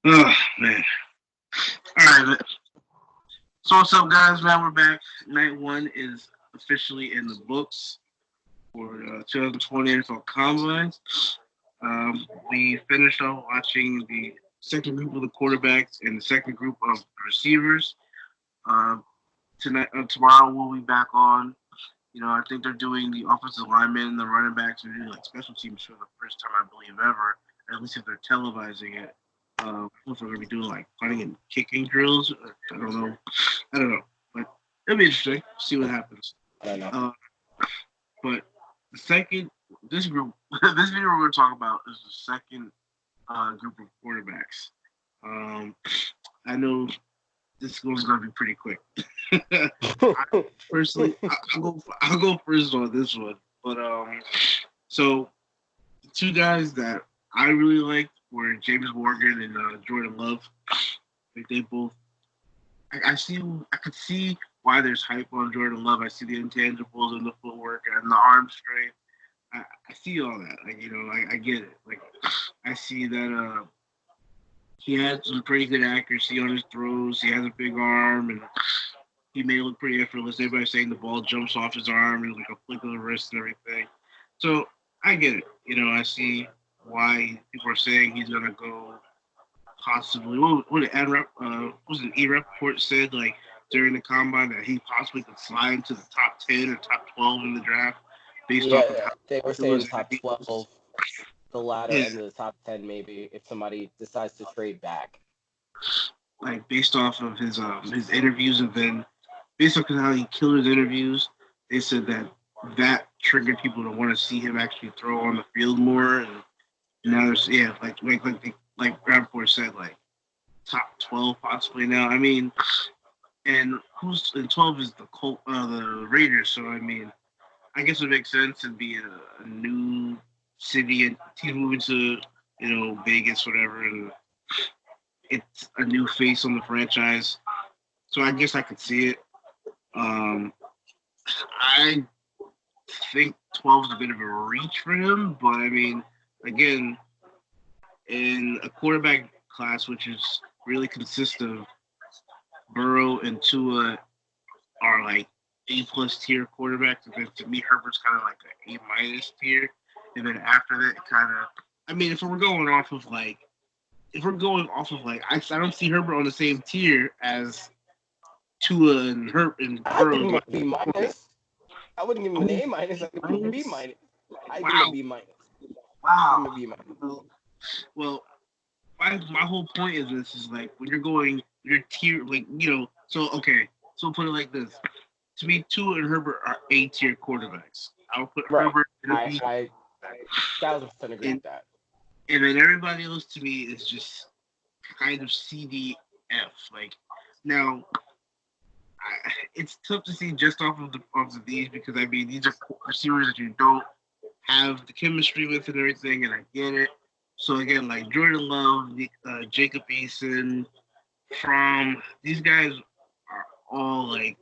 Oh man. All right. So what's up, guys? Man, we're back. Night one is officially in the books for 2020 NFL Combine. We finished off watching the second group of the quarterbacks and the second group of receivers. Uh, tomorrow we'll be back on. I think they're doing the offensive linemen and the running backs and doing like special teams for the first time I believe ever. At least if they're televising it. If we're gonna be doing like punting and kicking drills. I don't know. I don't know, but it'll be interesting. See what happens. I don't know. But the second, this group, this video we're going to talk about is the second group of quarterbacks. Um, I know this one's going to be pretty quick. Personally, I'll go first on this one. But so the two guys that I really liked were James Morgan and Jordan Love. Like they both, I could see why there's hype on Jordan Love. I see the intangibles and the footwork and the arm strength. I see all that. Like I get it. Like I see that he had some pretty good accuracy on his throws. He has a big arm and he may look pretty effortless. Everybody's saying the ball jumps off his arm and like a flick of the wrist and everything. So I get it. I see why people are saying he's gonna go possibly. What did was it E Report said like during the combine that he possibly could slide into the top 10 or top 12 in the draft based off of how they were it was. saying top 12, the latter end of the top 10, maybe if somebody decides to trade back. Like based off of his interviews and then based off of how he killed his interviews, they said that triggered people to want to see him actually throw on the field more. And now there's like Rappaport said, like top 12 possibly now. I mean, and who's in 12 is the Raiders. So I mean, I guess it makes sense and be a new city and team moving to Vegas, whatever, and it's a new face on the franchise. So I guess I could see it. I think 12 is a bit of a reach for him, but I mean, again, in a quarterback class which is really consists of Burrow and Tua are like A+ tier quarterbacks, and then to me Herbert's kind of like an A- tier, and then after that, kind of. I mean, if we're going off of like, I don't see Herbert on the same tier as Tua and and I Burrow. think him a B minus. I wouldn't give him an A minus. I give him a B minus. I give him a Wow, B minus. I give him wow. a B minus. Well, my whole point is this is like when you're going your tier like so okay, so put it like this. To me, Tua and Herbert are A-tier quarterbacks. I'll put Right. Herbert in a B, I 1,000% agree and with that. and then everybody else to me is just kind of CDF. Like now, it's tough to see just off of these because I mean these are receivers that you don't have the chemistry with and everything, and I get it. So again, like Jordan Love, Jacob Eason, from these guys are all like,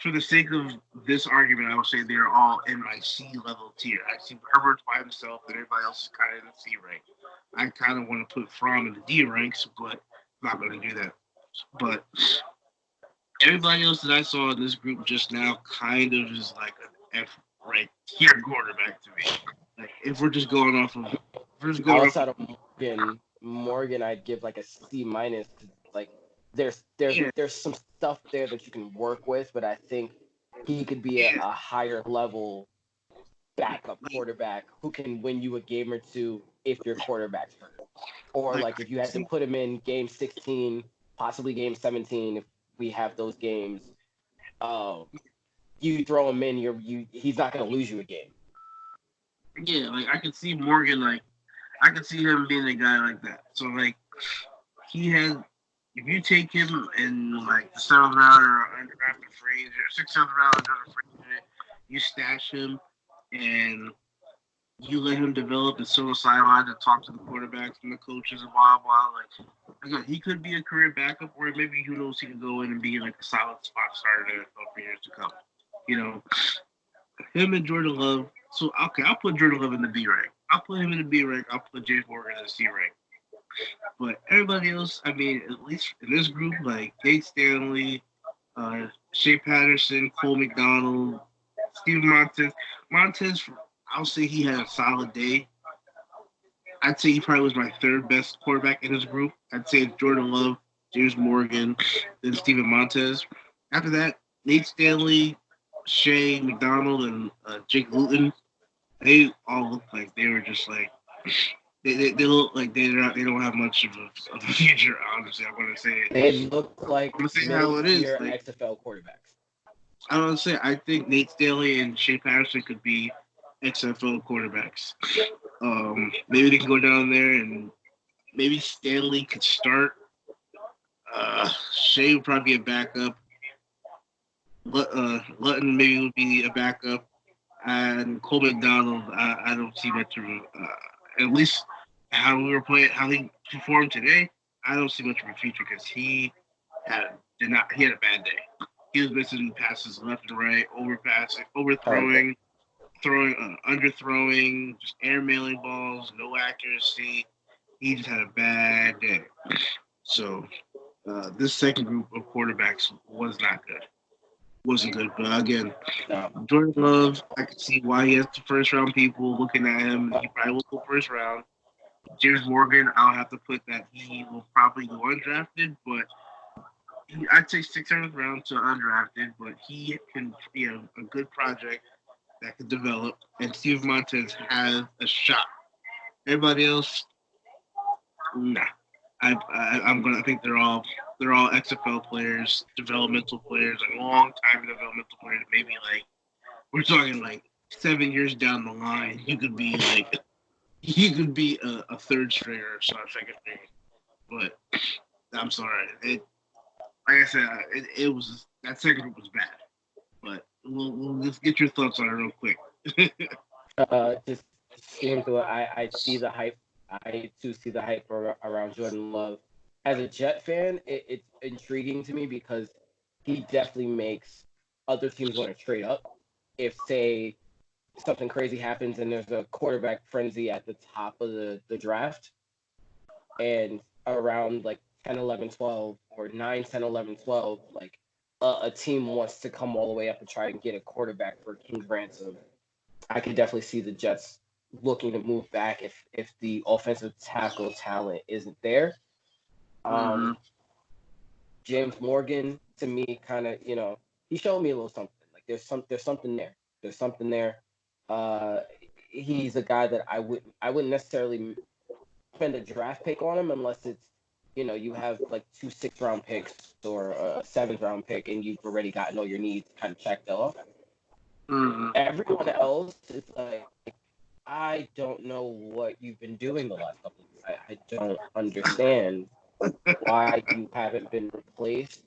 for the sake of this argument, I would say they're all in my C level tier. I see Herbert by himself, and everybody else is kind of in the C rank. I kind of want to put Fromm in the D ranks, but I'm not going to do that. But everybody else that I saw in this group just now kind of is like an F rank tier quarterback to me. Like if we're just going off of, if we're just going off Outside of, of Morgan, I'd give like a C minus. Like yeah, there's some stuff there that you can work with, but I think he could be yeah, a higher level backup like, quarterback who can win you a game or two if your quarterback's hurt. Or like like I if you can had to see, put him in game 16, possibly game 17 if we have those games. Um, you throw him in, he's not going to lose you a game. yeah, like I can see Morgan, like I can see him being a guy like that. So like he has, if you take him in like the 7th round or undrafted free agent, or 6th, 7th round undrafted free agent, you stash him and you let him develop and sit on the sidelines and talk to the quarterbacks and the coaches and blah blah. Like again, he could be a career backup, or maybe who knows, he could go in and be like a solid spot starter in the NFL for years to come. You know, him and Jordan Love So okay, I'll put Jordan Love in the B rank. I'll put him in the B rank. I'll put James Morgan in the C rank. But everybody else, I mean, at least in this group, like Nate Stanley, Shea Patterson, Cole McDonald, Steven Montez. Montez, I'll say he had a solid day. I'd say he probably was my third best quarterback in his group. I'd say it's Jordan Love, James Morgan, then Steven Montez. After that, Nate Stanley, Shea McDonald, and Jake Luton. They all look like they were just like they look like they don't have much of a future. Honestly, I'm gonna say it. They look like I'm gonna say how it is. mid-tier Like, XFL quarterbacks. I don't say. I think Nate Stanley and Shea Patterson could be XFL quarterbacks. Maybe they can go down there and maybe Stanley could start. Shea would probably be a backup. Lutton maybe would be a backup, and Cole McDonald. I don't see much of a, at least how we were playing, how he performed today. I don't see much of a future because he had a bad day. He was missing passes left and right, overpassing, overthrowing, underthrowing, just airmailing balls, no accuracy. He just had a bad day. So this second group of quarterbacks was not good. Wasn't good. But again, Jordan Love, I can see why he has the first round people looking at him. He probably will go first round. James Morgan, I'll have to put that he will probably go undrafted, but I'd say 6th, 7th round to undrafted, but he can be a good project that could develop. And Steve Montez has a shot. Everybody else, nah. I think they're all XFL players, developmental players, like long time developmental players. Maybe like we're talking like 7 years down the line, you could be a third stringer or second stringer. But I'm sorry, like I said, it was that second group was bad. But we'll just get your thoughts on it real quick. Just seeing through it, I see the hype. I too see the hype around Jordan Love. As a Jet fan, it's intriguing to me because he definitely makes other teams want to trade up. If, say, something crazy happens and there's a quarterback frenzy at the top of the draft, and around like 10, 11, 12, or 9, 10, 11, 12, like a team wants to come all the way up and try and get a quarterback for King's ransom, I could definitely see the Jets looking to move back if the offensive tackle talent isn't there. Um, James Morgan, to me, kind of, he showed me a little something. Like there's something there. There's something there. Uh, he's a guy that I wouldn't necessarily spend a draft pick on him unless it's, you have like 2 6th-round picks or a 7th-round pick and you've already gotten all your needs kind of checked off. Everyone else is like, I don't know what you've been doing the last couple of years. I don't understand why you haven't been replaced.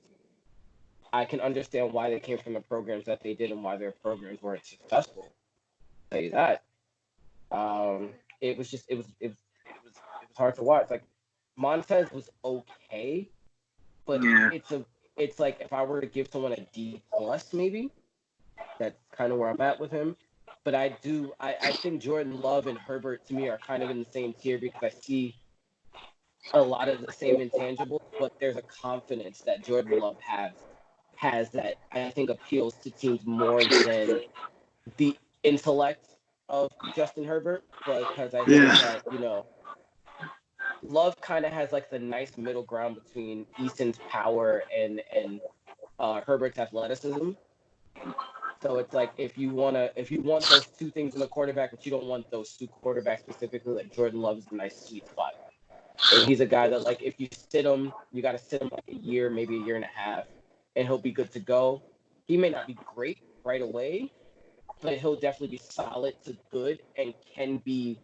I can understand why they came from the programs that they did and why their programs weren't successful. I'll tell you that. It was just it was hard to watch. Like Montez was okay, but it's like if I were to give someone a D plus maybe, that's kind of where I'm at with him. But I think Jordan Love and Herbert to me are kind of in the same tier because I see a lot of the same intangibles, but there's a confidence that Jordan Love has that I think appeals to teams more than the intellect of Justin Herbert, because I think that, Love kind of has like the nice middle ground between Easton's power and Herbert's athleticism. So it's like if you want those two things in a quarterback, but you don't want those two quarterbacks specifically, like Jordan Love is a nice sweet spot. And he's a guy that, like, if you sit him, you got to sit him like a year, maybe a year and a half, and he'll be good to go. He may not be great right away, but he'll definitely be solid to good and can be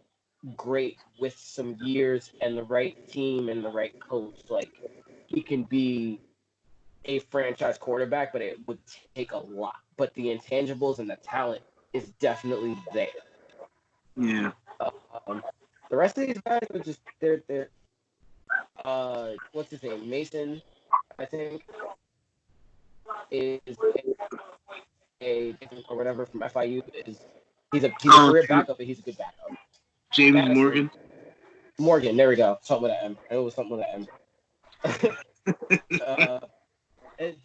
great with some years and the right team and the right coach. Like, he can be a franchise quarterback, but it would take a lot. But the intangibles and the talent is definitely there. Yeah. The rest of these guys are just they're what's his name? Mason, I think, is a or whatever from FIU is He's a career backup, but he's a good backup. James Madison. Morgan. Morgan, there we go. Something with an M. I know it was something with an M.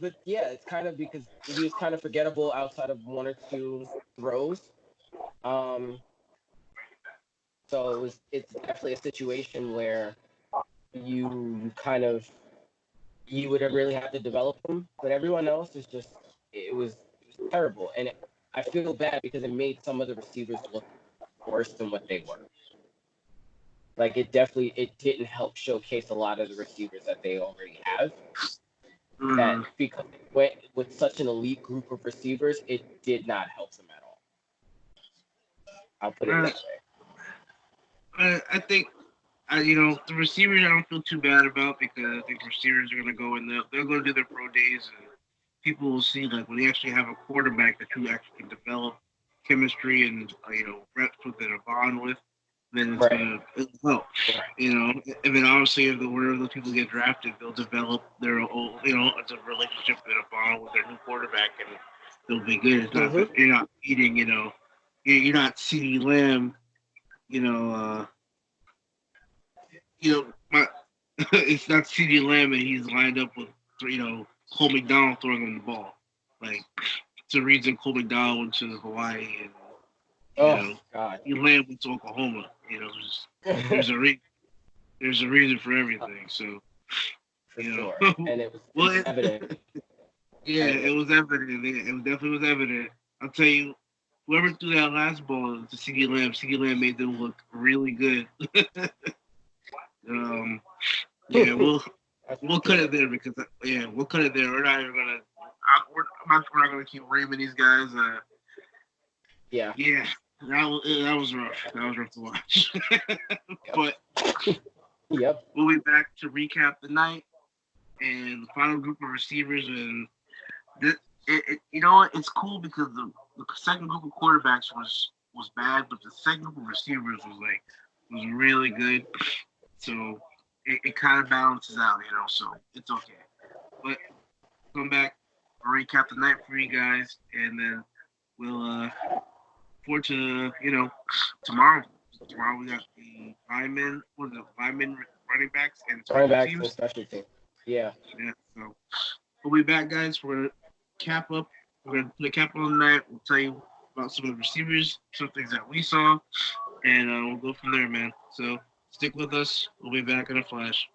But yeah, it's kind of because he was kind of forgettable outside of one or two throws. Um, so it's definitely a situation where you kind of you would really have to develop him, but everyone else is just it was terrible, and I feel bad because it made some of the receivers look worse than what they were. Like it didn't help showcase a lot of the receivers that they already have. That because it went with such an elite group of receivers, it did not help them at all. I'll put it that way. I think, the receivers I don't feel too bad about because I think receivers are going to go in there. They're going to do their pro days, and people will see like when they actually have a quarterback that you actually can develop chemistry and reps with and a bond with. Then it's gonna help, and then obviously if wherever those people get drafted, they'll develop their own, it's a relationship and a bond with their new quarterback, and they'll be good. It's not you're not eating, you're not CeeDee Lamb, it's not CeeDee Lamb and he's lined up with, Cole McDonald throwing him the ball. Like, it's a reason Cole McDonald went to Hawaii and God. He landed with Oklahoma. There's a reason for everything. So, for sure, and it was evident. Yeah, it was evident. It definitely was evident. I'll tell you, whoever threw that last ball to CeeDee Lamb made them look really good. Yeah, we'll cut it there because we'll cut it there. We're not even gonna. We're not gonna keep raming these guys. Yeah. That was rough. That was rough to watch. But we'll be back to recap the night and the final group of receivers. And it's cool because the second group of quarterbacks was bad, but the second group of receivers was really good. So it kind of balances out, So it's okay. But come back, recap the night for you guys, and then we'll forward to tomorrow. Tomorrow we got the linemen running backs and special teams. Yeah. So we'll be back, guys. We're gonna cap up. We're gonna put a cap on the night. We'll tell you about some of the receivers, some things that we saw, and we'll go from there, man. So stick with us. We'll be back in a flash.